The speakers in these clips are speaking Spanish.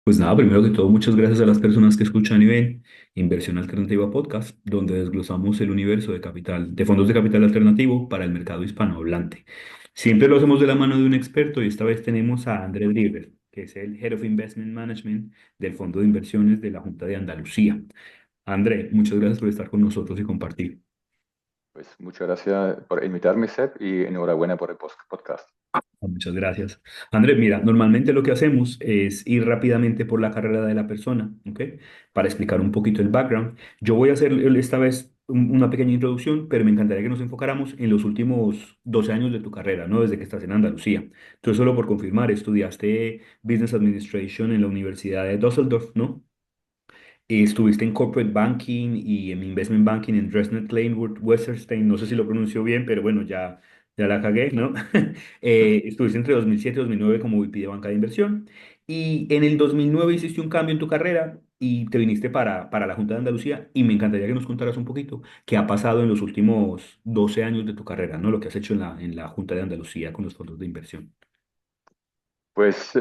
Pues nada, primero que todo, muchas gracias a las personas que escuchan y ven Inversión Alternativa Podcast, donde desglosamos el universo de capital, de fondos de capital alternativo para el mercado hispanohablante. Siempre lo hacemos de la mano de un experto y esta vez tenemos a André Driver, que es el Head of Investment Management del Fondo de Inversiones de la Junta de Andalucía. André, muchas gracias por estar con nosotros y compartir. Pues muchas gracias por invitarme, Seb, y enhorabuena por el podcast. Muchas gracias. Andrés, mira, normalmente lo que hacemos es ir rápidamente por la carrera de la persona, ¿ok? Para explicar un poquito el background. Yo voy a hacer esta vez una pequeña introducción, pero me encantaría que nos enfocáramos en los últimos 12 años de tu carrera, ¿no? Desde que estás en Andalucía. Entonces, solo por confirmar, estudiaste Business Administration en la Universidad de Düsseldorf, ¿no? Estuviste en Corporate Banking y en Investment Banking en Dresdner Kleinwort Westerstein, no sé si lo pronuncio bien, pero bueno, ya la cagué, ¿no? Estuviste entre 2007 y 2009 como VP de banca de inversión y en el 2009 hiciste un cambio en tu carrera y te viniste para la Junta de Andalucía y me encantaría que nos contaras un poquito qué ha pasado en los últimos 12 años de tu carrera, ¿no? Lo que has hecho en la Junta de Andalucía con los fondos de inversión. Pues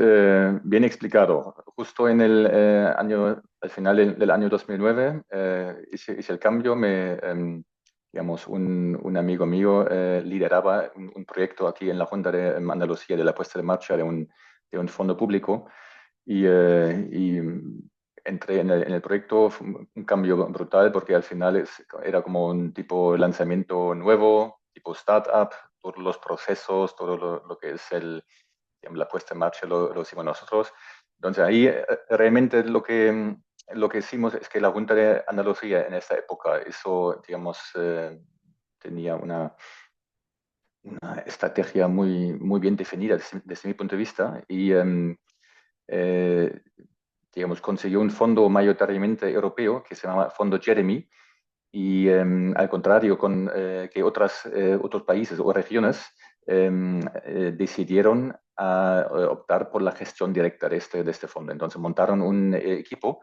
bien explicado. Justo en el año, al final del año 2009, hice el cambio. Digamos, un amigo mío lideraba un proyecto aquí en la Junta de Andalucía de la puesta en marcha de un fondo público y entré en el proyecto. Fue un cambio brutal porque al final era como un tipo de lanzamiento nuevo, tipo startup, todos los procesos, todo lo que es digamos, la puesta en marcha lo hicimos nosotros. Entonces ahí realmente lo que hicimos es que la Junta de Andalucía en esta época hizo, digamos, tenía una estrategia muy bien definida desde mi punto de vista y eh, digamos, consiguió un fondo mayoritariamente europeo que se llama Fondo Jeremy y al contrario que otros países o regiones decidieron optar por la gestión directa de este fondo. Entonces montaron un equipo,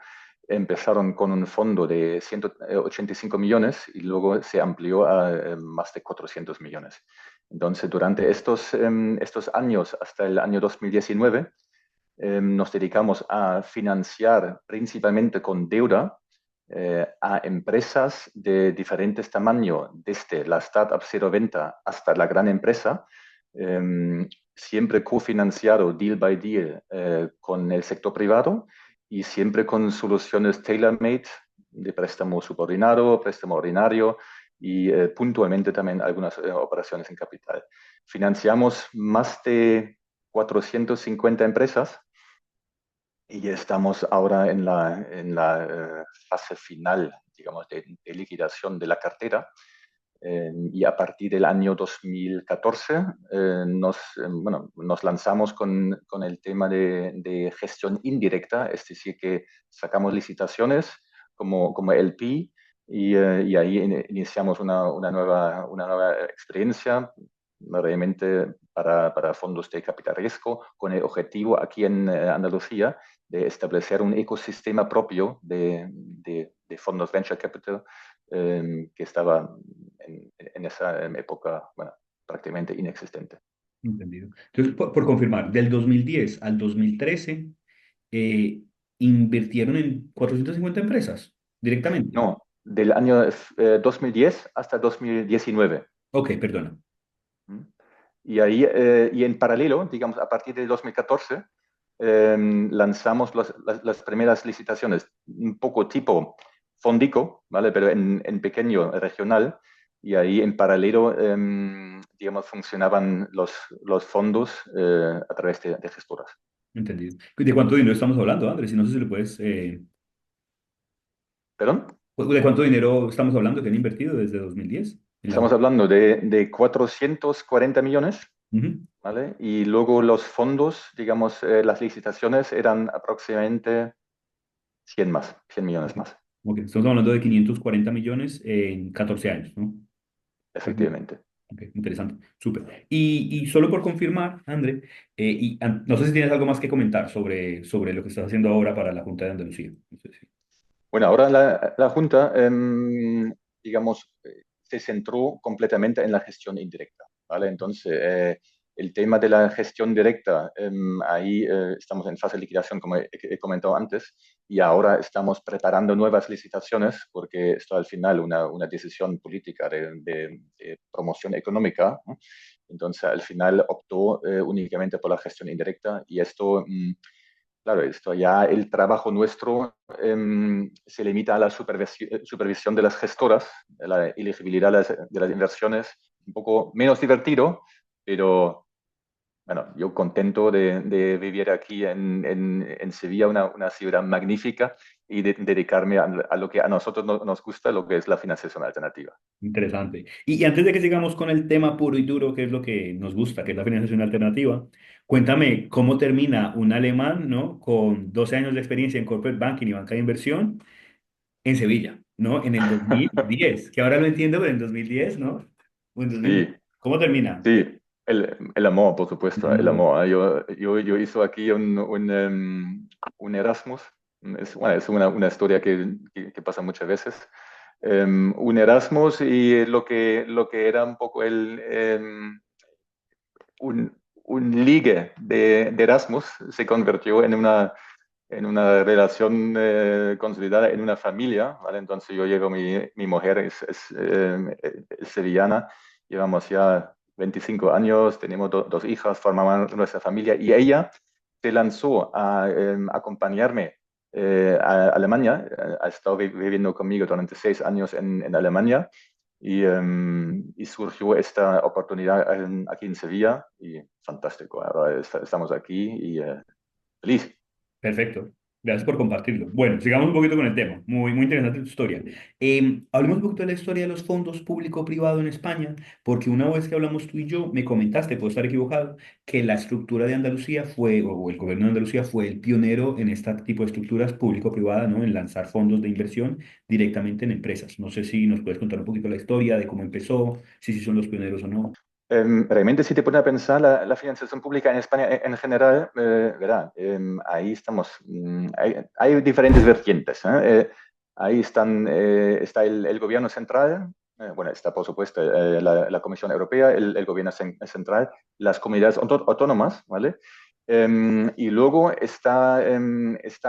empezaron con un fondo de 185 millones y luego se amplió a más de 400 millones. Entonces durante estos años, hasta el año 2019, nos dedicamos a financiar principalmente con deuda a empresas de diferentes tamaños, desde la startup cero venta hasta la gran empresa, siempre cofinanciado deal by deal con el sector privado y siempre con soluciones tailor-made de préstamo subordinado, préstamo ordinario y puntualmente también algunas operaciones en capital. Financiamos más de 450 empresas y ya estamos ahora en la fase final, digamos, de liquidación de la cartera. Y a partir del año 2014 bueno, nos lanzamos con el tema de gestión indirecta, es decir, que sacamos licitaciones como LP y ahí iniciamos una nueva experiencia realmente para fondos de capital riesgo, con el objetivo aquí en Andalucía de establecer un ecosistema propio de fondos venture capital que estaba en esa época, bueno, prácticamente inexistente. Entendido. Entonces, por confirmar, del 2010 al 2013 eh, invirtieron en 450 empresas directamente. No, del año 2010 hasta 2019. Ok, perdona. ¿Mm? Y ahí, y en paralelo, digamos, a partir de 2014, lanzamos las primeras licitaciones, un poco tipo fondico, ¿vale? Pero en pequeño, regional, y ahí en paralelo, digamos, funcionaban los fondos a través de gestoras. Entendido. ¿De cuánto dinero estamos hablando, Andrés? Si no sé si le puedes... ¿Perdón? ¿de cuánto dinero estamos hablando que han invertido desde 2010 en la... Estamos hablando de 440 millones, Ujú. ¿vale? Y luego los fondos, digamos, las licitaciones eran aproximadamente 100 millones Ok, más, ok. Estamos hablando de 540 millones en 14 años, ¿no? efectivamente. Ok, interesante, súper. Y solo por confirmar, André, no sé si tienes algo más que comentar sobre lo que estás haciendo ahora para la Junta de Andalucía. No sé si- Bueno, ahora la Junta, digamos, se centró completamente en la gestión indirecta, ¿vale? Entonces, El tema de la gestión directa, ahí estamos en fase de liquidación, como he comentado antes, y ahora estamos preparando nuevas licitaciones, porque esto al final una decisión política de promoción económica, ¿no? Entonces al final optó únicamente por la gestión indirecta y esto, claro, esto ya el trabajo nuestro se limita a la supervisión de las gestoras, de la elegibilidad de las inversiones, un poco menos divertido, pero bueno, yo contento de vivir aquí en Sevilla, una ciudad magnífica, y de dedicarme a lo que a nosotros nos gusta, lo que es la financiación alternativa. Interesante. Y antes de que sigamos con el tema puro y duro, que es lo que nos gusta, que es la financiación alternativa, cuéntame cómo termina un alemán, ¿no? Con 12 años de experiencia en corporate banking y banca de inversión en Sevilla, ¿no? En el 2010, que ahora lo entiendo, pero en 2010, ¿no? O en 2000, Sí, ¿cómo termina? sí, el amor, por supuesto, el No. amor. Yo hice aquí un Erasmus. Bueno, es una historia que pasa muchas veces. Un Erasmus y lo que era un poco un ligue de Erasmus se convirtió en una relación consolidada, en una familia, ¿vale? Entonces yo llego, mi mujer es sevillana, llevamos ya 25 años, tenemos dos hijas, formamos nuestra familia y ella se lanzó a acompañarme a Alemania, ha estado viviendo conmigo durante 6 años en Alemania y surgió esta oportunidad aquí en Sevilla y fantástico, ahora estamos aquí y feliz. Perfecto. Gracias por compartirlo. Bueno, sigamos un poquito con el tema. Muy, muy interesante tu historia. Hablemos un poquito de la historia de los fondos público-privado en España, porque una vez que hablamos tú y yo, me comentaste, puedo estar equivocado, que la estructura de Andalucía fue, o el gobierno de Andalucía fue el pionero en este tipo de estructuras público-privada, ¿no? En lanzar fondos de inversión directamente en empresas. No sé si nos puedes contar un poquito la historia de cómo empezó, si sí son los pioneros o no. Realmente, si te pones a pensar, la financiación pública en España en general, ¿verdad? Ahí estamos. Hay diferentes vertientes, ¿eh? Ahí está el gobierno central, bueno, está por supuesto la Comisión Europea, el gobierno central, las comunidades autónomas, ¿vale? Y luego está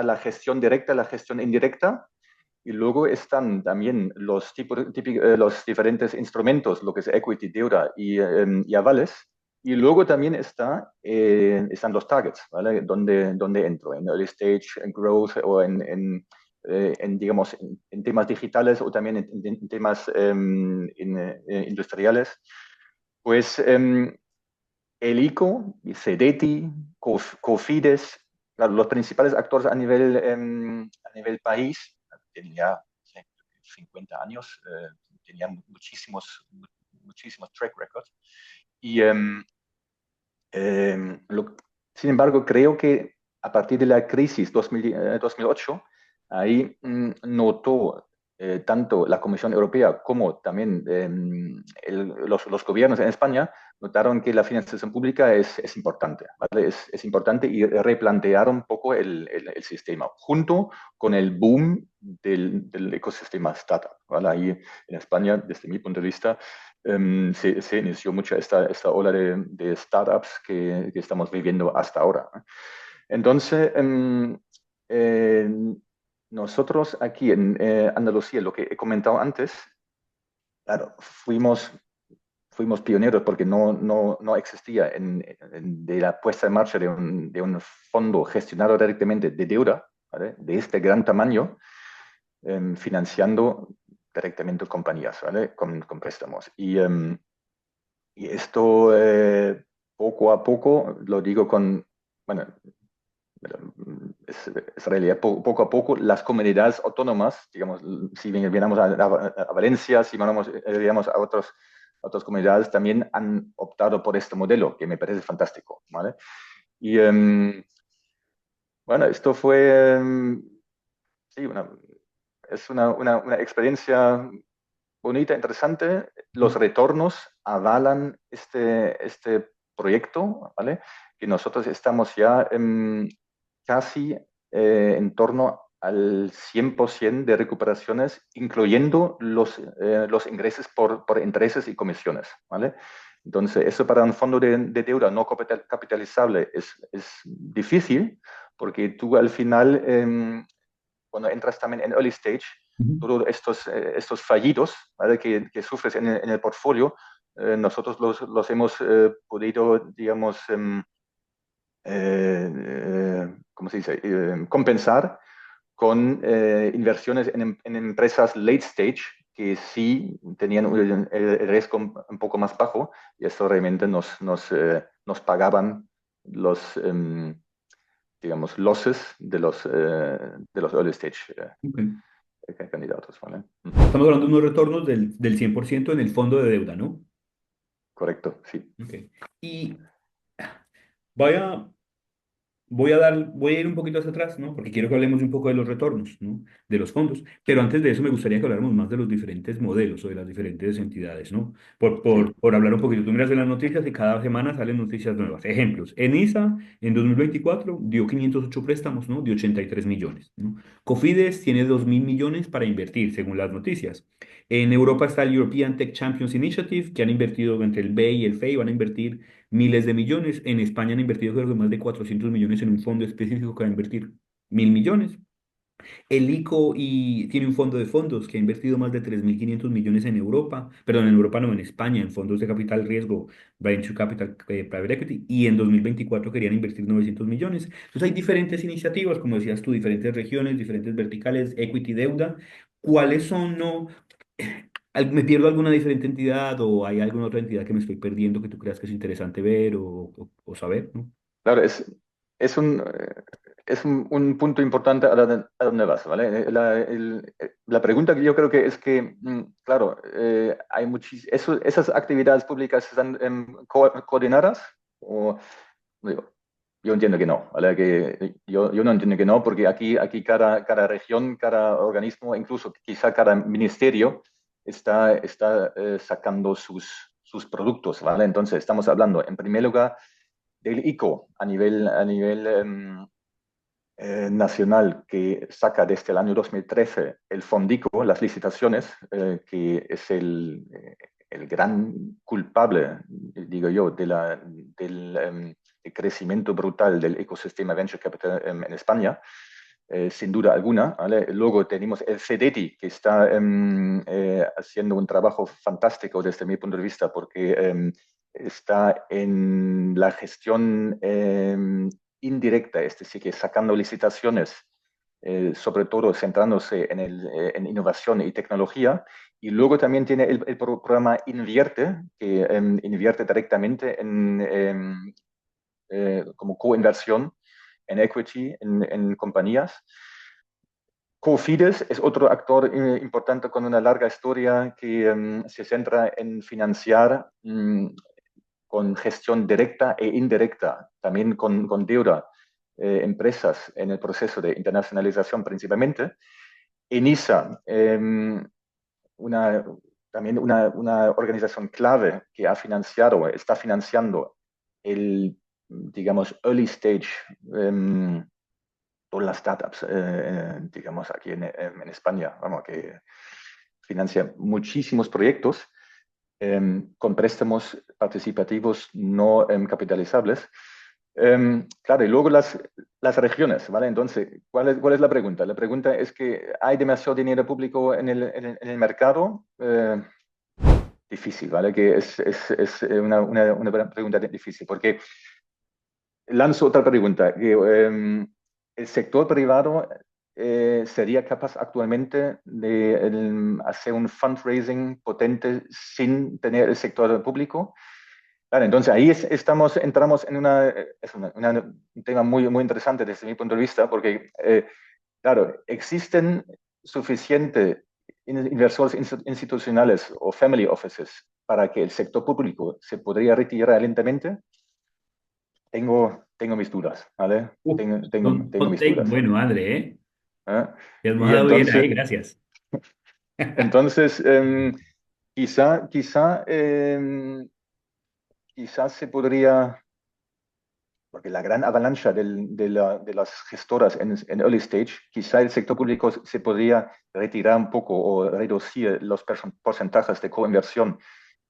la gestión directa, la gestión indirecta, y luego están también los diferentes instrumentos, lo que es equity, deuda y avales. Y luego también están los targets, ¿vale? Donde entro, en early stage, en growth o digamos, en temas digitales o también en temas industriales. Pues el ICO, CEDETI, COFIDES, claro, los principales actores a nivel país, tienen ya sí, 50 años, tenían muchísimos track records. Y, sin embargo, creo que a partir de la crisis 2008, ahí notó tanto la Comisión Europea como también los gobiernos en España, notaron que la financiación pública es importante, ¿vale? Es importante y replantear un poco el sistema, junto con el boom del ecosistema startup, ¿vale? Ahí en España, desde mi punto de vista, se inició mucho esta ola de startups que estamos viviendo hasta ahora, ¿no? Entonces, eh, nosotros aquí en Andalucía, lo que he comentado antes, claro, fuimos pioneros porque no existía de la puesta en marcha de un fondo gestionado directamente de deuda, ¿vale? De este gran tamaño, financiando directamente compañías, ¿vale? Con préstamos. Y esto poco a poco, lo digo bueno, es realidad, poco a poco las comunidades autónomas, digamos, si viéramos a Valencia, si viéramos a otras comunidades, también han optado por este modelo, que me parece fantástico, ¿vale? Y bueno, esto fue, sí, es una experiencia bonita, interesante. Los retornos avalan este proyecto, ¿vale? Que nosotros estamos ya casi en torno al 100% de recuperaciones, incluyendo los ingresos por intereses y comisiones, ¿vale? Entonces, eso para un fondo de deuda no capitalizable es difícil porque tú al final, cuando entras también en early stage, Ujú. todos estos fallidos, ¿vale? que sufres en el portfolio, nosotros los hemos podido, digamos, ¿cómo se dice? Compensar con inversiones en empresas late stage que sí tenían el riesgo un poco más bajo y eso realmente nos pagaban los, digamos, losses de los early stage Ok. candidatos, ¿vale? Estamos hablando de unos retornos del 100% en el fondo de deuda, ¿no? Correcto, sí. Ok. Y vaya, voy a ir un poquito hacia atrás, ¿no? Porque quiero que hablemos un poco de los retornos, ¿no? De los fondos. Pero antes de eso me gustaría que habláramos más de los diferentes modelos o de las diferentes entidades, ¿no? Sí. Por hablar un poquito. Tú miras en las noticias y cada semana salen noticias nuevas. Ejemplos. ENISA en 2024 dio 508 préstamos, ¿no? De 83 millones, ¿no? Cofides tiene 2.000 millones para invertir, según las noticias. En Europa está el European Tech Champions Initiative, que han invertido entre el BEI y el FEI, van a invertir miles de millones. En España han invertido creo que más de 400 millones en un fondo específico que va a invertir 1.000 millones. El ICO tiene un fondo de fondos que ha invertido más de 3.500 millones en Europa, perdón, en Europa no, en España, en fondos de capital riesgo, Venture Capital, Private Equity, y en 2024 querían invertir 900 millones. Entonces hay diferentes iniciativas, como decías tú, diferentes regiones, diferentes verticales, equity, deuda. ¿Cuáles son, no? ¿Me pierdo alguna diferente entidad o hay alguna otra entidad que me estoy perdiendo que tú creas que es interesante ver o saber, ¿no? Claro, es un punto importante a dónde vas, ¿vale? La pregunta que yo creo que es que, claro, hay esas actividades públicas están coordinadas o, digo, yo entiendo que no, ¿vale? Que yo no entiendo que no, porque aquí cada región, cada organismo, incluso quizá cada ministerio está sacando sus productos, ¿vale? Entonces, estamos hablando, en primer lugar, del ICO a nivel nacional que saca desde el año 2013 el Fondico, las licitaciones, que es el gran culpable, digo yo, del crecimiento brutal del ecosistema Venture Capital en España. Sin duda alguna, ¿vale? Luego tenemos el CEDETI, que está haciendo un trabajo fantástico desde mi punto de vista, porque está en la gestión indirecta, es decir, que sacando licitaciones, sobre todo centrándose en innovación y tecnología. Y luego también tiene el programa Invierte, que invierte directamente como coinversión en equity, en compañías. Cofides es otro actor importante con una larga historia que se centra en financiar con gestión directa e indirecta, también con deuda, empresas en el proceso de internacionalización principalmente. ENISA, una, también una organización clave que ha financiado, está financiando el, digamos, early stage, todas las startups, digamos, aquí en España, vamos, que financia muchísimos proyectos con préstamos participativos no capitalizables. Claro, y luego las regiones, ¿vale? Entonces, ¿cuál es la pregunta? La pregunta es que hay demasiado dinero público en el mercado. Difícil, ¿vale? Que es una pregunta difícil, porque lanzo otra pregunta. ¿El sector privado sería capaz actualmente de hacer un fundraising potente sin tener el sector público? Claro, entonces ahí entramos en un tema muy, muy interesante desde mi punto de vista, porque, claro, existen suficientes inversores institucionales o family offices para que el sector público se podría retirar lentamente. Tengo mis dudas, ¿vale? Tengo mis dudas. Bueno, André, ¿eh? ¿Eh? Te has Y mojado bien ahí, entonces, gracias. entonces quizás se podría, porque la gran avalancha de las gestoras en early stage, quizá el sector público se podría retirar un poco o reducir los porcentajes de coinversión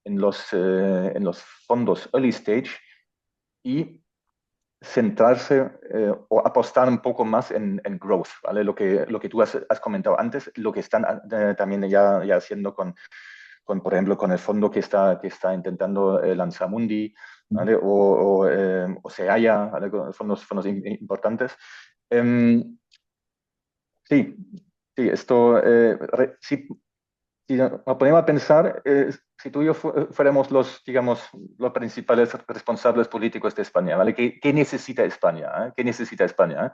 en los fondos early stage y centrarse o apostar un poco más en growth, ¿vale? Lo que tú has comentado antes, lo que están también ya haciendo por ejemplo, con el fondo que está intentando lanzar Mundi, ¿vale? O Seaya, ¿vale? Con fondos importantes. Em, sí, sí, esto, si nos ponemos a pensar, si tú y yo fuéramos digamos, los principales responsables políticos de España, ¿vale? ¿Qué necesita España? ¿Qué necesita España?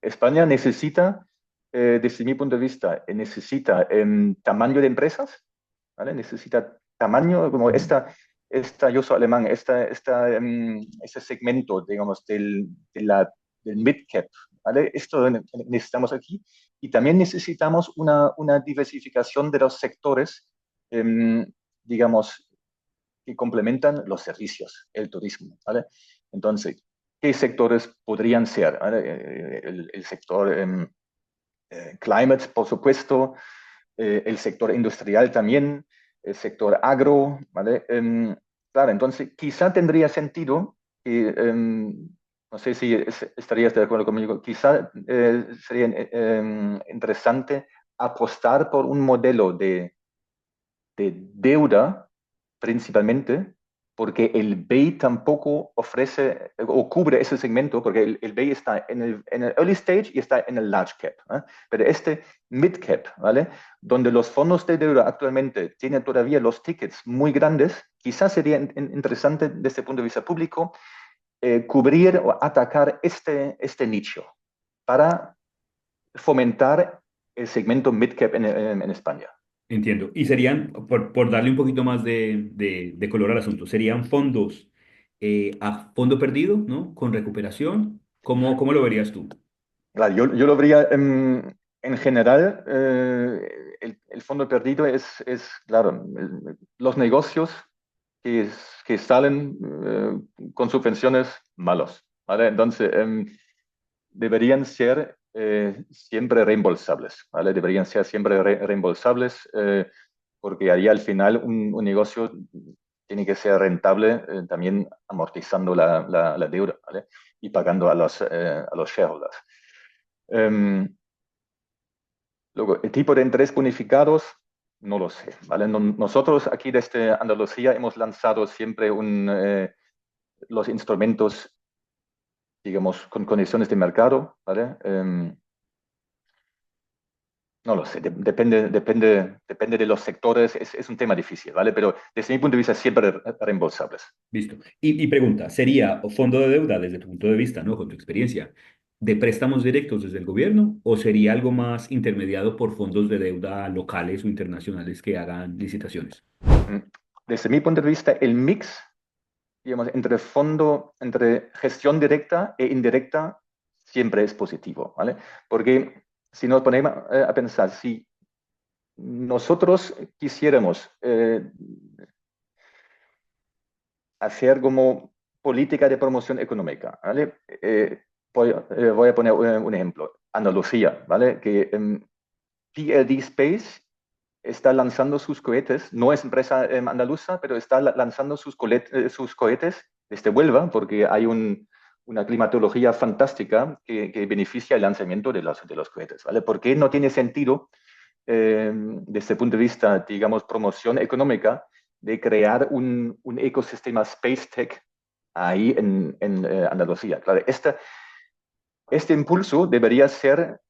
España necesita, desde mi punto de vista, necesita tamaño de empresas, ¿vale? Necesita tamaño, como yo soy alemán, este segmento, digamos, del mid-cap, ¿vale? Esto necesitamos aquí. Y también necesitamos una diversificación de los sectores, em, digamos, que complementan los servicios, el turismo, ¿vale? Entonces, ¿qué sectores podrían ser? ¿Vale? El sector climate, por supuesto, el sector industrial también, el sector agro, ¿vale? Claro, entonces quizá tendría sentido, no sé si estarías de acuerdo conmigo, quizá sería interesante apostar por un modelo de deuda principalmente, porque el BEI tampoco ofrece o cubre ese segmento, porque el BEI está en el early stage y está en el large cap, ¿eh? Pero este mid cap, ¿vale? Donde los fondos de deuda actualmente tienen todavía los tickets muy grandes, quizás sería interesante desde el punto de vista público cubrir o atacar este nicho para fomentar el segmento mid cap en España. Entiendo. Y serían, por darle un poquito más de color al asunto, serían fondos a fondo perdido, ¿no? Con recuperación. ¿Cómo lo verías tú? Claro, yo lo vería en general, el fondo perdido claro, los negocios que salen con subvenciones malos, ¿vale? Entonces, deberían ser siempre reembolsables, ¿vale? Deberían ser siempre reembolsables porque ahí al final un negocio tiene que ser rentable también amortizando la deuda, ¿vale? Y pagando a los shareholders. Um, Luego, el tipo de interés bonificados, no lo sé, ¿vale? Nosotros aquí desde Andalucía hemos lanzado siempre los instrumentos, digamos, con condiciones de mercado, ¿vale? No lo sé, depende de los sectores, es un tema difícil, ¿vale? Pero desde mi punto de vista, siempre reembolsables. Listo. Y pregunta, ¿sería fondo de deuda desde tu punto de vista, ¿no? Con tu experiencia, de préstamos directos desde el gobierno o sería algo más intermediado por fondos de deuda locales o internacionales que hagan licitaciones? Mm. Desde mi punto de vista, el mix, digamos, entre gestión directa e indirecta, siempre es positivo, ¿vale? Porque si nos ponemos a pensar, si nosotros quisiéramos hacer como política de promoción económica, ¿vale? Voy a poner un ejemplo. Andalucía, ¿vale? Que PLD Space está lanzando sus cohetes, no es empresa andaluza, pero está lanzando sus cohetes desde Huelva, porque hay una climatología fantástica que beneficia el lanzamiento de los cohetes, ¿vale? ¿Por qué no tiene sentido, desde el punto de vista, digamos, promoción económica, de crear un ecosistema Space Tech ahí en Andalucía? Claro, este impulso debería ser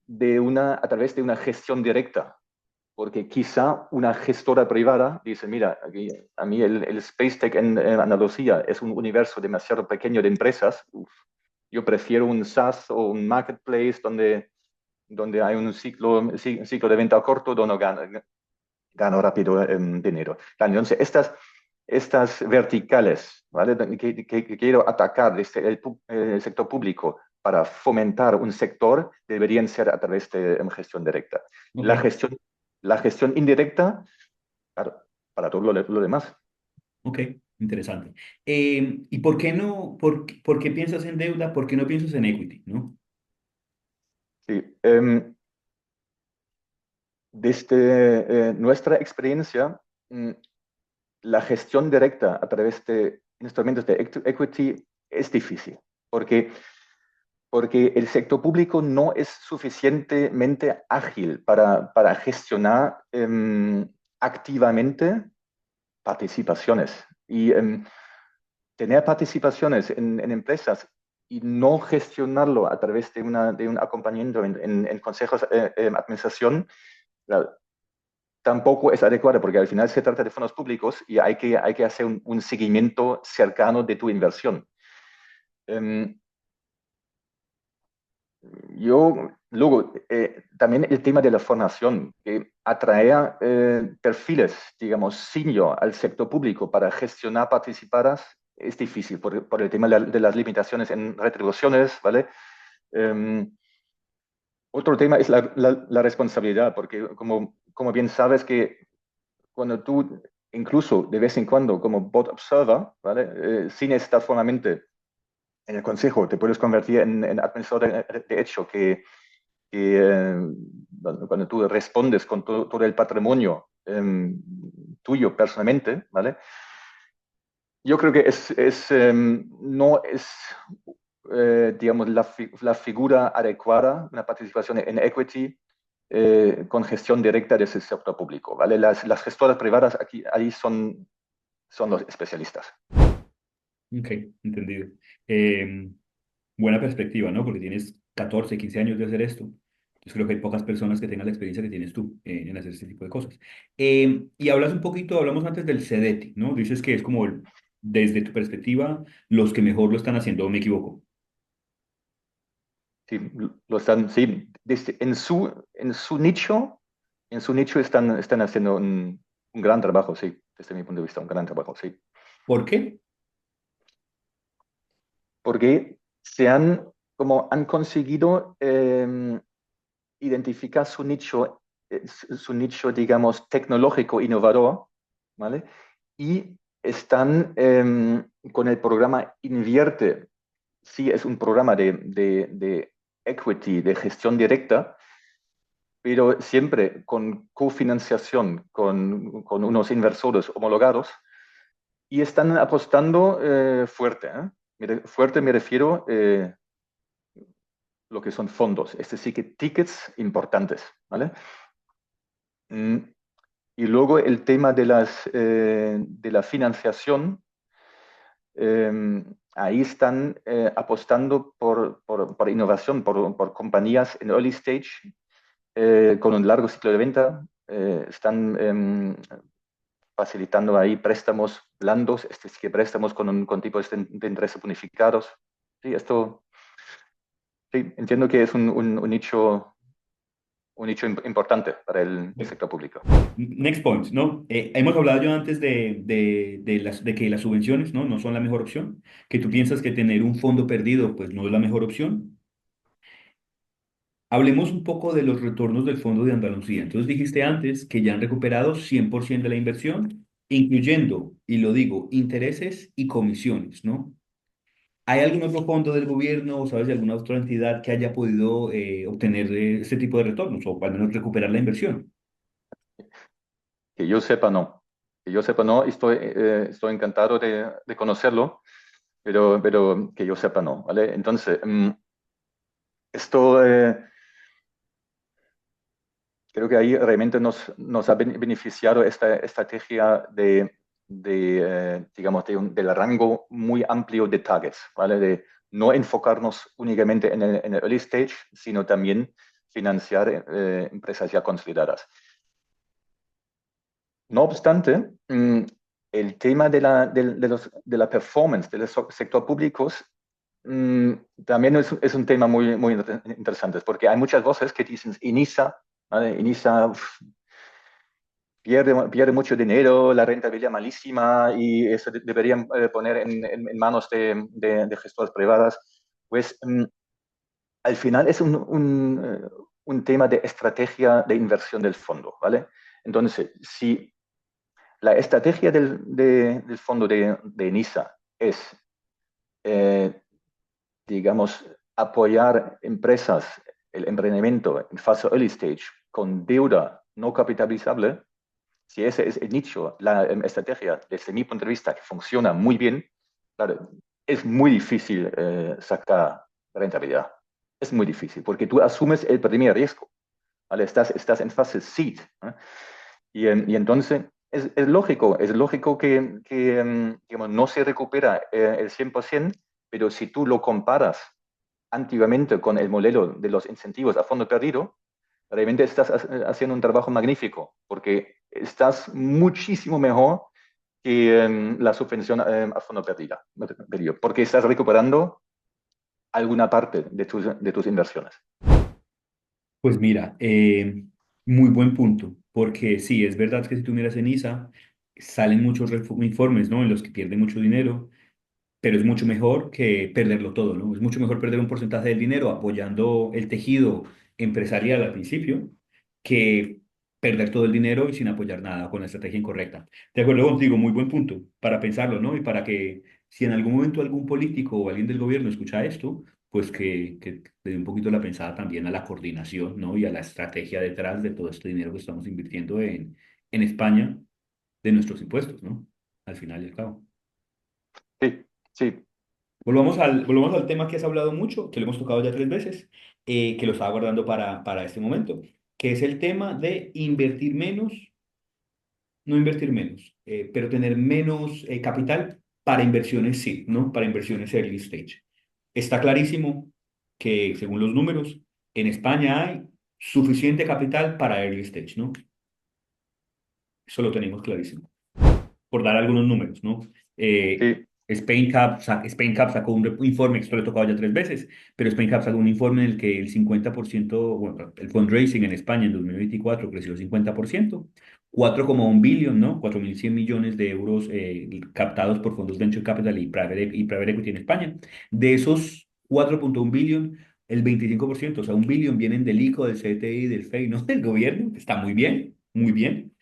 a través de una gestión directa, porque quizá una gestora privada dice, mira, aquí, a mí el Space Tech en Andalucía es un universo demasiado pequeño de empresas. Uf, yo prefiero un SaaS o un marketplace donde hay un ciclo de venta corto donde gano rápido dinero. Entonces, estas verticales, ¿vale? Que quiero atacar desde el sector público para fomentar un sector deberían ser a través de gestión directa. Ok, La gestión indirecta, claro, para todo lo demás. ok, interesante. ¿Y por qué no, por qué piensas en deuda? ¿Por qué no piensas en equity, no? Sí, desde nuestra experiencia, la gestión directa a través de instrumentos de equity es difícil, porque, porque el sector público no es suficientemente ágil para gestionar activamente participaciones. Y tener participaciones en empresas y no gestionarlo a través de un acompañamiento en consejos de administración, claro, tampoco es adecuado, porque al final se trata de fondos públicos y hay que hacer un seguimiento cercano de tu inversión. Um, luego, también el tema de la formación, que atraer perfiles, digamos, senior al sector público para gestionar participadas es difícil por el tema de las limitaciones en retribuciones, ¿vale? Um, Otro tema es la responsabilidad, porque como bien sabes que cuando tú, incluso de vez en cuando, como bot observer, ¿vale? Sin estar formalmente en el consejo, te puedes convertir en administrador de hecho, cuando tú respondes con todo el patrimonio tuyo personalmente, ¿vale? Yo creo que no es, digamos, la figura adecuada, una participación en equity con gestión directa del sector público, ¿vale? Las gestoras privadas aquí, ahí son los especialistas. Ok, entendido. Eh, Buena perspectiva, ¿no? Porque tienes 14, 15 años de hacer esto. Entonces creo que hay pocas personas que tengan la experiencia que tienes tú en hacer este tipo de cosas. Y hablas un poquito, hablamos antes del CEDETI, ¿no? Dices que es como, desde tu perspectiva, los que mejor lo están haciendo, ¿o me equivoco? Sí, lo están, sí, en su nicho están haciendo un gran trabajo, sí, desde mi punto de vista, un gran trabajo, sí. ¿Por qué? Porque como han conseguido identificar su nicho, digamos, tecnológico innovador, ¿vale? Y están con el programa Invierte. Sí, es un programa de equity, de gestión directa, pero siempre con cofinanciación con unos inversores homologados y están apostando fuerte. ¿Eh? Fuerte me refiero lo que son fondos, es decir, que tickets importantes, ¿vale? Mm, y luego el tema de la financiación, ahí están apostando por innovación, por compañías en early stage con un largo ciclo de venta. Están facilitando ahí préstamos blandos, es decir, que préstamos con tipos de interés bonificados. Sí, esto, sí, entiendo que es un nicho importante para el sector público. Next point, ¿no? Hemos hablado yo antes de que las subvenciones, ¿no? No son la mejor opción, que tú piensas que tener un fondo perdido, pues no es la mejor opción. Hablemos un poco de los retornos del Fondo de Andalucía. Entonces dijiste antes que ya han recuperado 100% de la inversión, incluyendo, y lo digo, intereses y comisiones, ¿no? ¿Hay algún otro fondo del gobierno o sabes de alguna otra entidad que haya podido obtener este tipo de retornos o al menos recuperar la inversión? Que yo sepa, no. Que yo sepa, no. Estoy encantado de conocerlo, pero que yo sepa, no. ¿Vale? Entonces, esto creo que ahí realmente nos ha beneficiado esta estrategia digamos, del rango muy amplio de targets, ¿vale? De no enfocarnos únicamente en el early stage, sino también financiar empresas ya consolidadas. No obstante, el tema de la performance de los sectores públicos también es un tema muy interesante, porque hay muchas voces que dicen INISA, ¿vale? INISA pierde mucho dinero, la rentabilidad malísima y eso deberían poner en manos de gestoras privadas. Pues al final es un tema de estrategia de inversión del fondo, ¿vale? Entonces, si la estrategia del fondo de NISA es, eh, digamos, apoyar empresas, el emprendimiento en fase early stage con deuda no capitalizable, si ese es el nicho, la estrategia, desde mi punto de vista, que funciona muy bien, claro, es muy difícil sacar rentabilidad. Es muy difícil, porque tú asumes el primer riesgo, ¿vale? Estás en fase seed, ¿eh? Y entonces es lógico que digamos, no se recupera el 100%, pero si tú lo comparas antiguamente con el modelo de los incentivos a fondo perdido, realmente estás haciendo un trabajo magnífico, porque estás muchísimo mejor que la subvención a fondo perdido, porque estás recuperando alguna parte de tus inversiones. Pues mira, muy buen punto, porque sí, es verdad que si tú miras en ISA, salen muchos informes, ¿no? En los que pierden mucho dinero, pero es mucho mejor que perderlo todo, ¿no? Es mucho mejor perder un porcentaje del dinero apoyando el tejido empresarial al principio que perder todo el dinero y sin apoyar nada con la estrategia incorrecta. De acuerdo contigo, muy buen punto para pensarlo, ¿no? Y para que si en algún momento algún político o alguien del gobierno escucha esto, pues que le dé un poquito la pensada también a la coordinación, ¿no? Y a la estrategia detrás de todo este dinero que estamos invirtiendo en España de nuestros impuestos, ¿no? Al final y al cabo. Sí, sí, Volvamos al tema que has hablado mucho, que lo hemos tocado ya 3 veces, que lo estaba guardando para este momento, que es el tema de invertir menos, no invertir menos, pero tener menos capital para inversiones, sí, ¿no? Para inversiones early stage. Está clarísimo que, según los números, en España hay suficiente capital para early stage, ¿no? Eso lo tenemos clarísimo. Por dar algunos números, ¿no? Eh, sí, Spain Cap sacó un informe, esto lo he tocado ya 3 veces, pero Spain Cap sacó un informe en el que el 50%, bueno, el fundraising en España en 2024 creció 50%, 4,1 billion, ¿no? 4.100 millones de euros captados por fondos Venture Capital y private Equity en España. De esos 4,1 billion, el 25%, o sea, 1 billion vienen del ICO, del CTI, del FEI, ¿no? Del gobierno, que está muy bien, muy bien.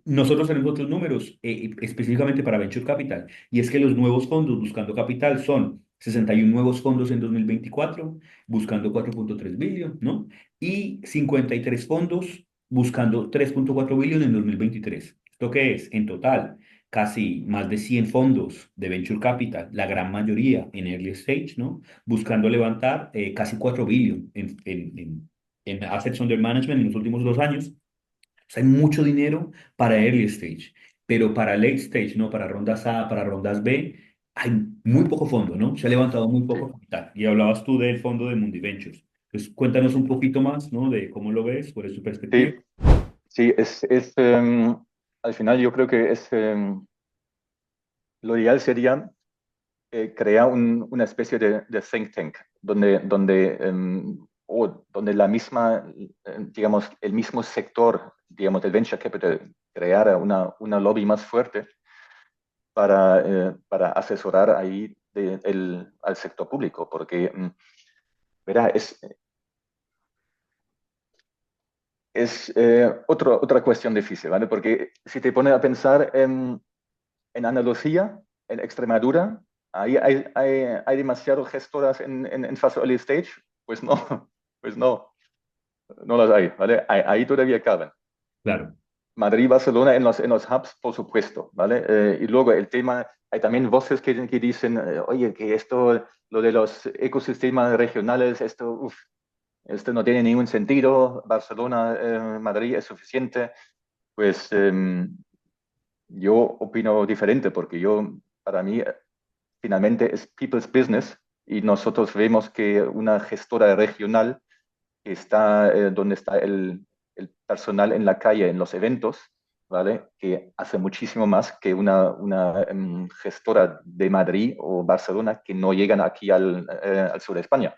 Nosotros tenemos otros números específicamente para Venture Capital, y es que los nuevos fondos buscando capital son 61 nuevos fondos en 2024 buscando 4,3 billion, ¿no? Y 53 fondos buscando 3,4 billion en 2023. ¿Esto qué es? En total, casi más de 100 fondos de Venture Capital, la gran mayoría en early stage, ¿no? Buscando levantar casi 4 billion en assets under management en los últimos 2 años. O sea, hay mucho dinero para early stage, pero para late stage, ¿no? Para rondas A, para rondas B, hay muy poco fondo, ¿no? Se ha levantado muy poco sí, capital. Y hablabas tú del fondo de Mundi Ventures. Entonces, cuéntanos un poquito más, ¿no? De cómo lo ves, cuál es tu perspectiva. sí, sí, al final yo creo que lo ideal sería crear una especie de think tank donde la misma, digamos, el mismo sector, digamos, del venture capital creara una lobby más fuerte para asesorar ahí al sector público, porque, verá, es otra cuestión difícil, ¿vale? Porque si te pones a pensar en Andalucía, en Extremadura, ahí hay demasiadas gestoras en fase early stage, pues no, pues no las hay, ¿vale? Ahí todavía caben. Claro, Madrid, Barcelona en los hubs, por supuesto, ¿vale? Y luego el tema, hay también voces que dicen, oye, que esto, lo de los ecosistemas regionales, esto no tiene ningún sentido, Barcelona, Madrid es suficiente. Pues yo opino diferente, porque para mí, finalmente es people's business, y nosotros vemos que una gestora regional que está donde está el personal en la calle, en los eventos, ¿vale? Que hace muchísimo más que una gestora de Madrid o Barcelona que no llegan aquí al sur de España.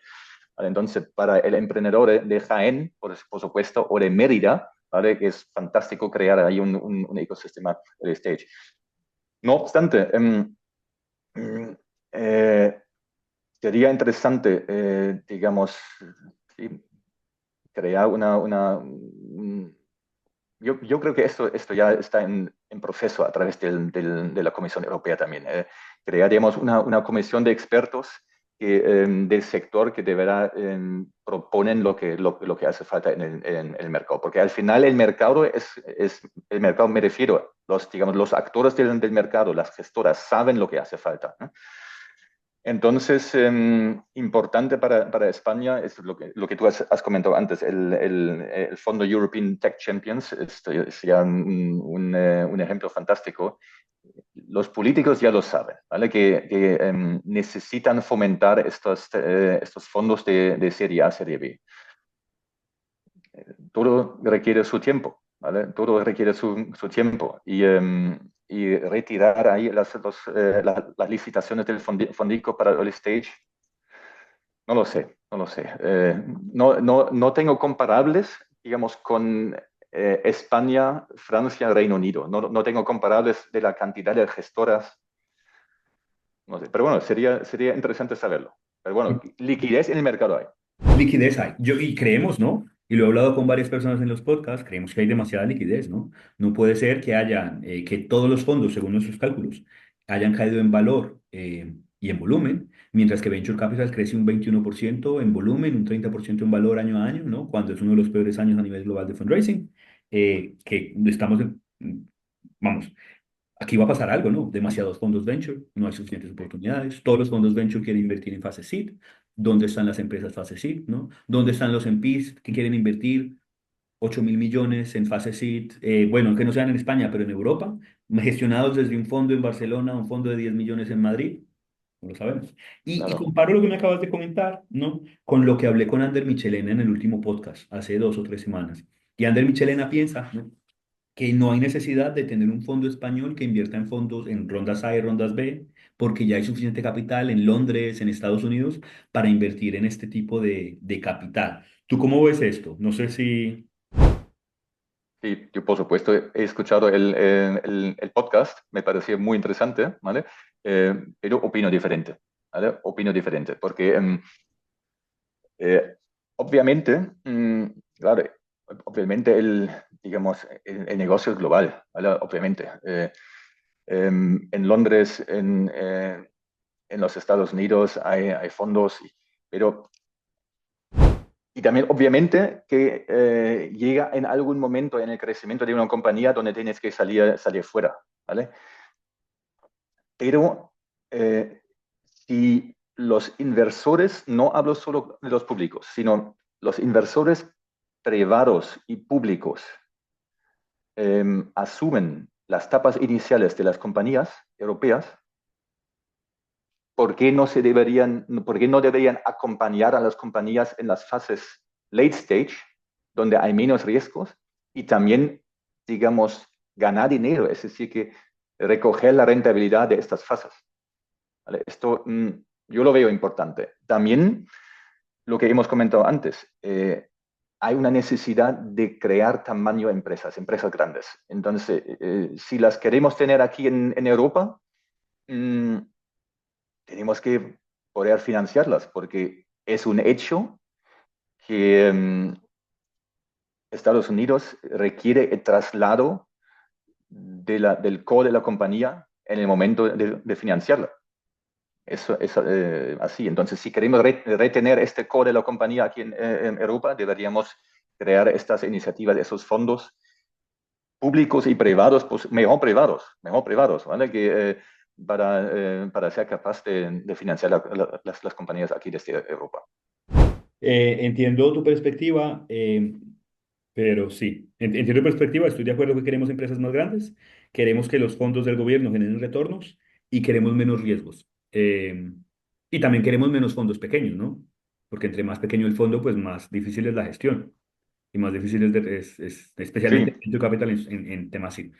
¿Vale? Entonces, para el emprendedor de Jaén, por supuesto, o de Mérida, ¿vale? Que es fantástico crear ahí un ecosistema de stage. No obstante, mm, eh, sería interesante, digamos, sí, crear yo creo que esto ya está en proceso a través de la Comisión Europea también. Crear, digamos, una comisión de expertos del sector que de verdad proponen lo que hace falta en el mercado. Porque al final el mercado el mercado, me refiero, digamos, los actores del mercado, las gestoras, saben lo que hace falta, ¿no? Entonces, importante para España es lo que tú has comentado antes, el fondo European Tech Champions, es ya un ejemplo fantástico. Los políticos ya lo saben, ¿vale? Que necesitan fomentar estos fondos de Serie A, Serie B. Todo requiere su tiempo, ¿vale? Todo requiere su tiempo. Y retirar ahí las licitaciones del fondico para el early stage, no lo sé, no lo sé. No tengo comparables, digamos, con España, Francia, Reino Unido. No tengo comparables de la cantidad de gestoras. No sé. Pero bueno, sería interesante saberlo. Pero bueno, liquidez en el mercado hay. Liquidez hay. Y creemos, ¿no? Y lo he hablado con varias personas en los podcasts, creemos que hay demasiada liquidez, ¿no? No puede ser que que todos los fondos, según nuestros cálculos, hayan caído en valor y en volumen, mientras que Venture Capital crece un 21% en volumen, un 30% en valor año a año, ¿no? Cuando es uno de los peores años a nivel global de fundraising, que estamos, vamos, aquí va a pasar algo, ¿no? Demasiados fondos venture, no hay suficientes oportunidades. Todos los fondos venture quieren invertir en fase seed. ¿Dónde están las empresas fase seed, no? ¿Dónde están los MPs que quieren invertir 8.000 millones en fase seed? Bueno, que no sean en España, pero en Europa, gestionados desde un fondo en Barcelona, un fondo de 10 millones en Madrid. No lo sabemos. Y Claro. comparo lo que me acabas de comentar, ¿no? Con lo que hablé con Ander Michelena en el último podcast, hace 2 o 3 semanas. Y Ander Michelena piensa, ¿no? Que no hay necesidad de tener un fondo español que invierta en fondos en rondas A y rondas B, porque ya hay suficiente capital en Londres, en Estados Unidos, para invertir en este tipo de capital. ¿Tú cómo ves esto? No sé si... Sí, yo por supuesto he escuchado el podcast, me pareció muy interesante, ¿vale? Pero opino diferente, ¿vale? Opino diferente, porque eh, obviamente, claro, obviamente digamos, el negocio es global, ¿vale? Obviamente. En Londres, en los Estados Unidos hay fondos, pero y también, obviamente, que llega en algún momento en el crecimiento de una compañía donde tienes que salir fuera, ¿vale? Pero si los inversores, no hablo solo de los públicos, sino los inversores privados y públicos asumen las tapas iniciales de las compañías europeas, ¿por qué no deberían acompañar a las compañías en las fases late stage, donde hay menos riesgos, y también, digamos, ganar dinero, es decir, que recoger la rentabilidad de estas fases? ¿Vale? Esto yo lo veo importante. También lo que hemos comentado antes, hay una necesidad de crear tamaño de empresas grandes. Entonces, si las queremos tener aquí en Europa, mm, tenemos que poder financiarlas, porque es un hecho que Estados Unidos requiere el traslado del core de la compañía en el momento de financiarla. Eso es así. Entonces, si queremos retener este core de la compañía aquí en Europa, deberíamos crear estas iniciativas, esos fondos públicos y privados, pues mejor privados, ¿vale? Para ser capaz de financiar las compañías aquí desde Europa. Entiendo tu perspectiva, pero sí, entiendo tu perspectiva, estoy de acuerdo que queremos empresas más grandes, queremos que los fondos del gobierno generen retornos y queremos menos riesgos. Y también queremos menos fondos pequeños, ¿no? Porque entre más pequeño el fondo, pues más difícil es la gestión y más difícil es especialmente Sí, en capital en temas así.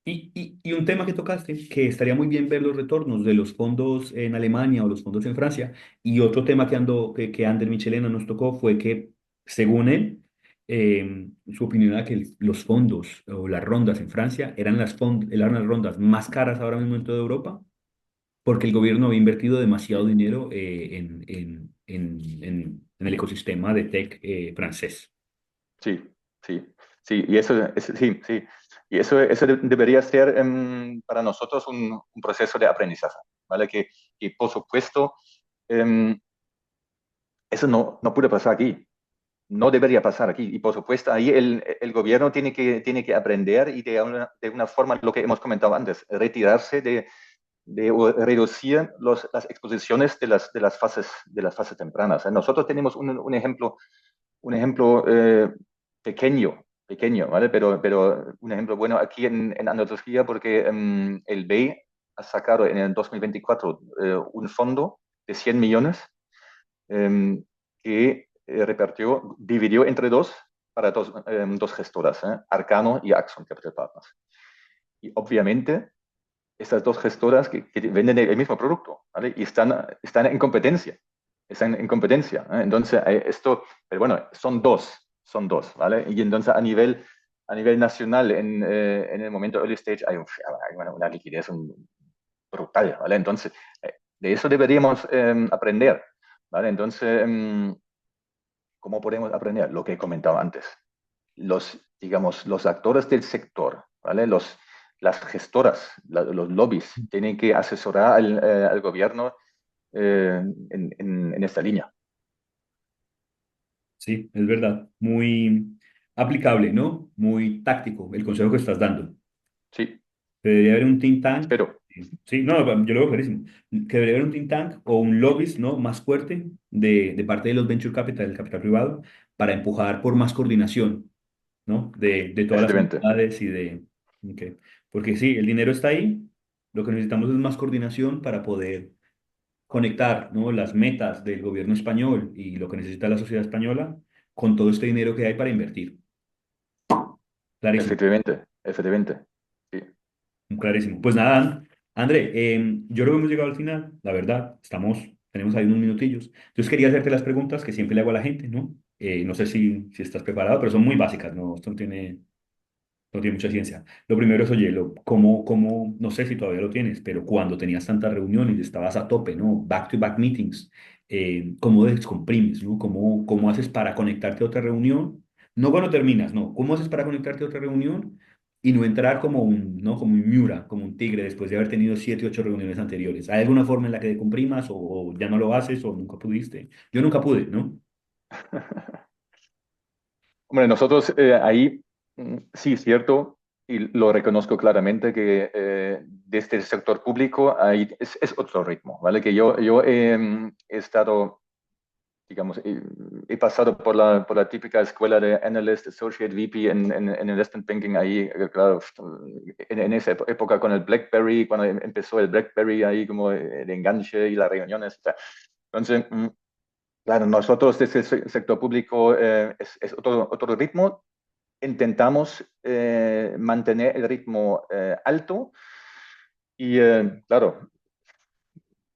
Y un tema que tocaste, que estaría muy bien ver los retornos de los fondos en Alemania o los fondos en Francia. Y otro tema que Ander Michelena nos tocó fue que, según él, su opinión era que los fondos o las rondas en Francia eran las rondas más caras ahora mismo en toda Europa, porque el gobierno había invertido demasiado dinero en el ecosistema de tech francés. sí, sí, sí. Y sí, sí. Y eso debería ser para nosotros un proceso de aprendizaje, ¿vale? Que por supuesto em, eso no puede pasar aquí. No debería pasar aquí. Y por supuesto, ahí el gobierno tiene que aprender y de una forma, lo que hemos comentado antes, retirarse o reducir las exposiciones de las fases tempranas. Nosotros tenemos un ejemplo pequeño, ¿vale? Pero un ejemplo bueno aquí en Andalucía porque el BEI ha sacado en el 2024 un fondo de 100 millones que dividió entre dos para dos gestoras, Arcano y Axon Capital Partners. Y obviamente estas dos gestoras que venden el mismo producto, ¿vale? Y están en competencia. Están en competencia. Entonces, pero bueno, son dos, ¿vale? Y entonces a nivel nacional, en el momento early stage, hay una liquidez brutal, ¿vale? Entonces, de eso deberíamos aprender, ¿vale? Entonces, ¿cómo podemos aprender? Lo que he comentado antes. Digamos, los actores del sector, ¿vale? Las gestoras, los lobbies, tienen que asesorar al gobierno en esta línea. Sí, es verdad. Muy aplicable, ¿no? Muy táctico el consejo que estás dando. Sí, Debería haber un think tank. espero. Sí, no, yo lo veo clarísimo. Que debería haber un think tank o un lobbyist, ¿no? Más fuerte de parte de los venture capital, del capital privado, para empujar por más coordinación, ¿no? De todas las Efectivamente, entidades y de... ok. Porque sí, el dinero está ahí. Lo que necesitamos es más coordinación para poder conectar, ¿no? Las metas del gobierno español y lo que necesita la sociedad española con todo este dinero que hay para invertir. Clarísimo. efectivamente. Sí. Clarísimo. Pues nada, André, yo creo que hemos llegado al final, la verdad, tenemos ahí unos minutillos. Entonces quería hacerte las preguntas que siempre le hago a la gente, ¿no? No sé si estás preparado, pero son muy básicas, ¿no? Esto no tiene mucha ciencia. Lo primero es, oye, no sé si todavía lo tienes, pero cuando tenías tantas reuniones y estabas a tope, ¿no? Back-to-back meetings, ¿cómo descomprimes, ¿no? ¿Cómo haces para conectarte a otra reunión? No cuando terminas, no. ¿Cómo haces para conectarte a otra reunión y no entrar ¿no? Como un Miura, como un tigre después de haber tenido 7, 8 reuniones anteriores? ¿Hay alguna forma en la que decomprimas o ya no lo haces o nunca pudiste? Yo nunca pude, ¿no? Hombre, nosotros ahí, sí, es cierto, y lo reconozco claramente que desde el sector público ahí es otro ritmo, ¿vale? Que yo he estado, digamos, he pasado por la típica escuela de Analyst, Associate VP en Investment Banking ahí, claro, en esa época con el BlackBerry, cuando empezó el BlackBerry ahí como el enganche y las reuniones. Entonces, claro, nosotros desde el sector público es otro ritmo. Intentamos mantener el ritmo alto y, claro,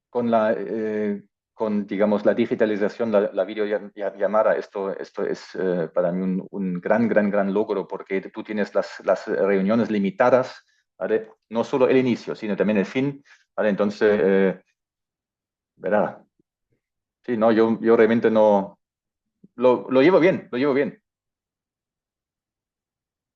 con digamos, la digitalización, la videollamada, esto es para mí un gran, gran, gran logro porque tú tienes las reuniones limitadas, ¿vale? No solo el inicio, sino también el fin, ¿vale? Entonces, verá, sí, no, yo realmente no, lo llevo bien, lo llevo bien.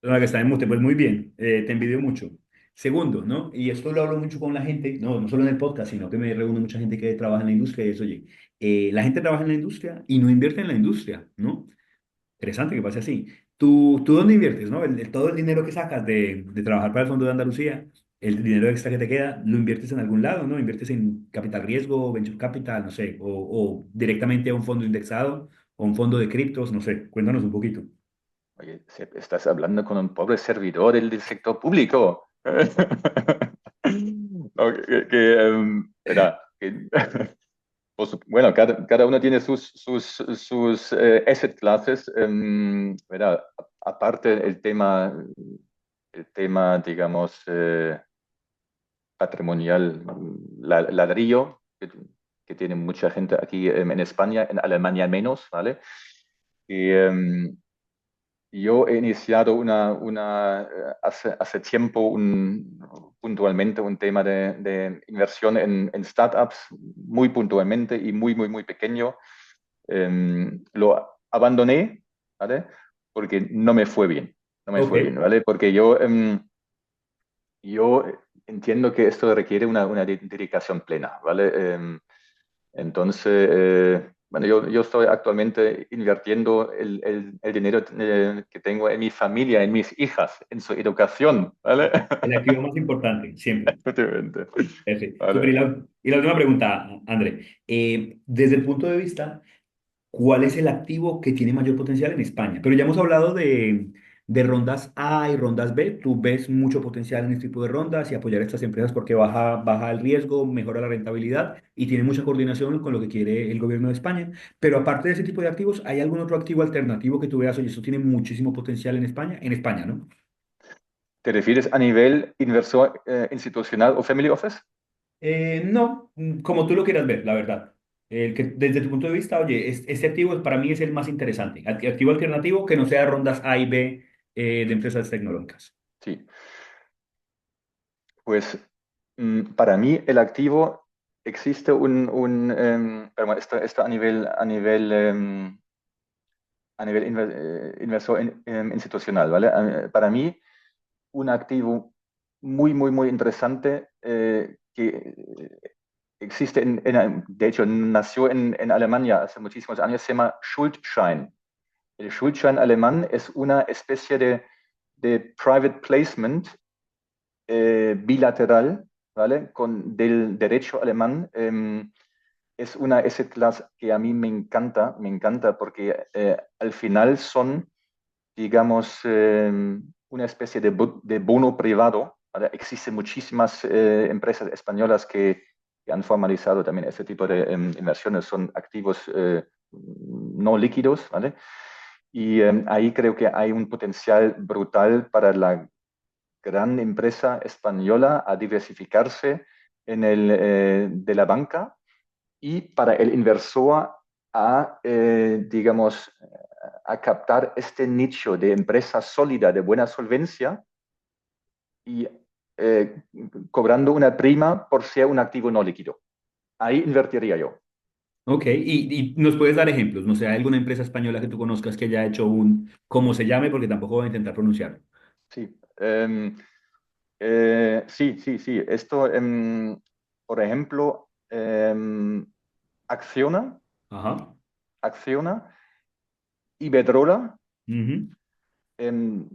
La que está en mute, pues muy bien, te envidio mucho. Segundo, ¿no? Y esto lo hablo mucho con la gente, no solo en el podcast, sino que me reúne mucha gente que trabaja en la industria y es, oye, la gente trabaja en la industria y no invierte en la industria, ¿no? Interesante que pase así. ¿Tú dónde inviertes, no? Todo el dinero que sacas de trabajar para el Fondo de Andalucía, el dinero extra que te queda, lo inviertes en algún lado, ¿no? Inviertes en capital riesgo, venture capital, no sé, o directamente a un fondo indexado o un fondo de criptos, no sé. Cuéntanos un poquito. Oye, estás hablando con un pobre servidor del sector público. No, verá, bueno, cada uno tiene sus asset classes. Verá, aparte el tema, digamos, patrimonial, ladrillo, que tiene mucha gente aquí en España, en Alemania menos, ¿vale? Y, yo he iniciado hace tiempo puntualmente un tema de inversión en startups, muy puntualmente y muy, muy, muy pequeño. Lo abandoné, ¿vale? Porque no me fue bien, no me Ok. fue bien, ¿vale? Porque yo entiendo que esto requiere una dedicación plena, ¿vale? Entonces, bueno, yo estoy actualmente invirtiendo el dinero que tengo en mi familia, en mis hijas, en su educación, ¿vale? El activo más importante, siempre. Efectivamente. Perfecto. Súper. Vale. Y la última pregunta, André. Desde el punto de vista, ¿cuál es el activo que tiene mayor potencial en España? Pero ya hemos hablado de rondas A y rondas B. Tú ves mucho potencial en este tipo de rondas y apoyar a estas empresas porque baja el riesgo, mejora la rentabilidad y tiene mucha coordinación con lo que quiere el gobierno de España. Pero aparte de ese tipo de activos, ¿hay algún otro activo alternativo que tú veas, oye, esto tiene muchísimo potencial en España? En España, ¿no? ¿Te refieres a nivel inversor institucional o family office? No, como tú lo quieras ver, la verdad. El que, desde tu punto de vista, oye, este activo para mí es el más interesante. Activo alternativo que no sea rondas A y B de empresas tecnológicas. Sí. Pues para mí el activo existe perdón, esto a nivel inversor institucional, ¿vale? Para mí un activo muy, muy, muy interesante que existe, de hecho, nació en Alemania hace muchísimos años, se llama Schuldschein. El Schuldschein alemán es una especie de private placement bilateral, ¿vale? Del derecho alemán. Es una asset class que a mí me encanta porque al final son, digamos, una especie de bono privado, ¿vale? Existen muchísimas empresas españolas que han formalizado también este tipo de inversiones, son activos no líquidos, ¿vale? Y ahí creo que hay un potencial brutal para la gran empresa española a diversificarse de la banca y para el inversor digamos, a captar este nicho de empresa sólida, de buena solvencia y eh, cobrando una prima por ser un activo no líquido. Ahí invertiría yo. Ok, y nos puedes dar ejemplos. No sé, ¿hay alguna empresa española que tú conozcas que haya hecho cómo se llame? Porque tampoco voy a intentar pronunciarlo. Sí. Sí, sí, sí. Esto, por ejemplo, Acciona, Ajá. Acciona, Iberdrola, Ujú. em,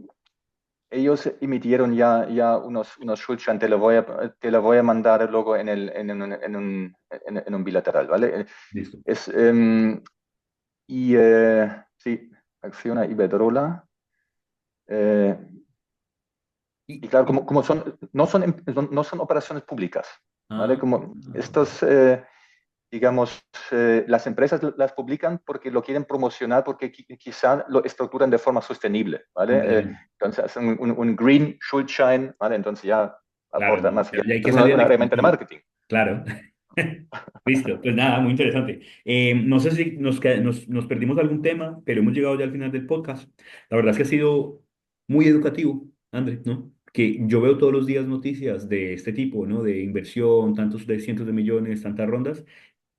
ellos emitieron ya unos Schuldschein, te lo voy a mandar luego en un bilateral, ¿vale? Listo. Es, sí, Acciona Iberdrola. eh, Y, y claro, y- como no son operaciones públicas, ¿vale? ah, Como ok. estos, digamos, las empresas las publican porque lo quieren promocionar, porque quizá lo estructuran de forma sostenible, ¿vale? Completamente. Entonces hacen un green Schuldschein, ¿vale? Entonces ya Claro, aporta no, más, ya ya hay que es salir al una herramienta de extranjero. marketing. Claro. Listo, pues nada, muy interesante. No sé si nos perdimos algún tema, pero hemos llegado ya al final del podcast. La verdad es que ha sido muy educativo, André, ¿no? Que yo veo todos los días noticias de este tipo, ¿no? De inversión, tantos de cientos de millones, tantas rondas,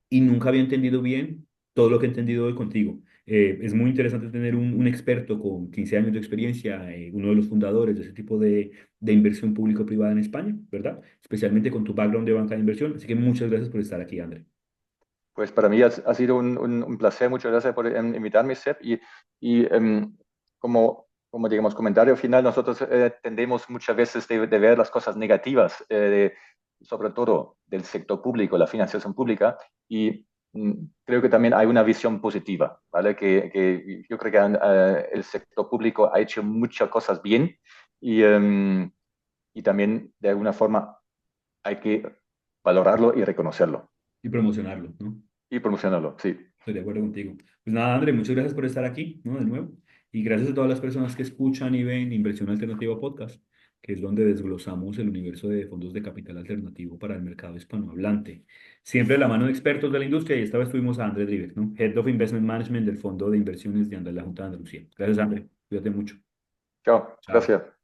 y nunca había entendido bien todo lo que he entendido hoy contigo. Es muy interesante tener un experto con 15 años de experiencia, uno de los fundadores de ese tipo de inversión público-privada en España, ¿verdad? Especialmente con tu background de banca de inversión. Así que muchas gracias por estar aquí, André. Pues para mí ha sido un placer, muchas gracias por invitarme, Seb. Y como digamos, comentario final, nosotros tendemos muchas veces de ver las cosas negativas, sobre todo del sector público, la financiación pública, y creo que también hay una visión positiva, ¿vale? Que yo creo que el sector público ha hecho muchas cosas bien y también de alguna forma hay que valorarlo y reconocerlo Y promocionarlo, ¿no? y promocionarlo, sí. Estoy de acuerdo contigo. Pues nada, André, muchas gracias por estar aquí, ¿no? De nuevo. Y gracias a todas las personas que escuchan y ven Inversión Alternativa Podcast, que es donde desglosamos el universo de fondos de capital alternativo para el mercado hispanohablante. Siempre de la mano de expertos de la industria, y esta vez tuvimos a André Driver, ¿no? Head of Investment Management del Fondo de Inversiones de la Junta de Andalucía. Gracias, André. Cuídate mucho. Chao, Chao. gracias.